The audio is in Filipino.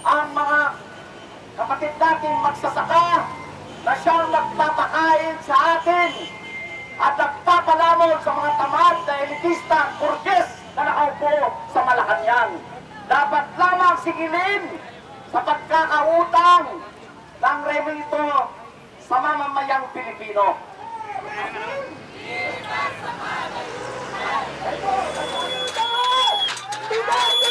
ang mga kapatid natin magsasaka na siyang nagpapakain sa atin at nagpapalamon sa mga tamad na elitista kurges na nakaupo sa Malacanang. Dapat lamang sigilin sa pagkakautang ng remito sa mamamayang Pilipino. Ito!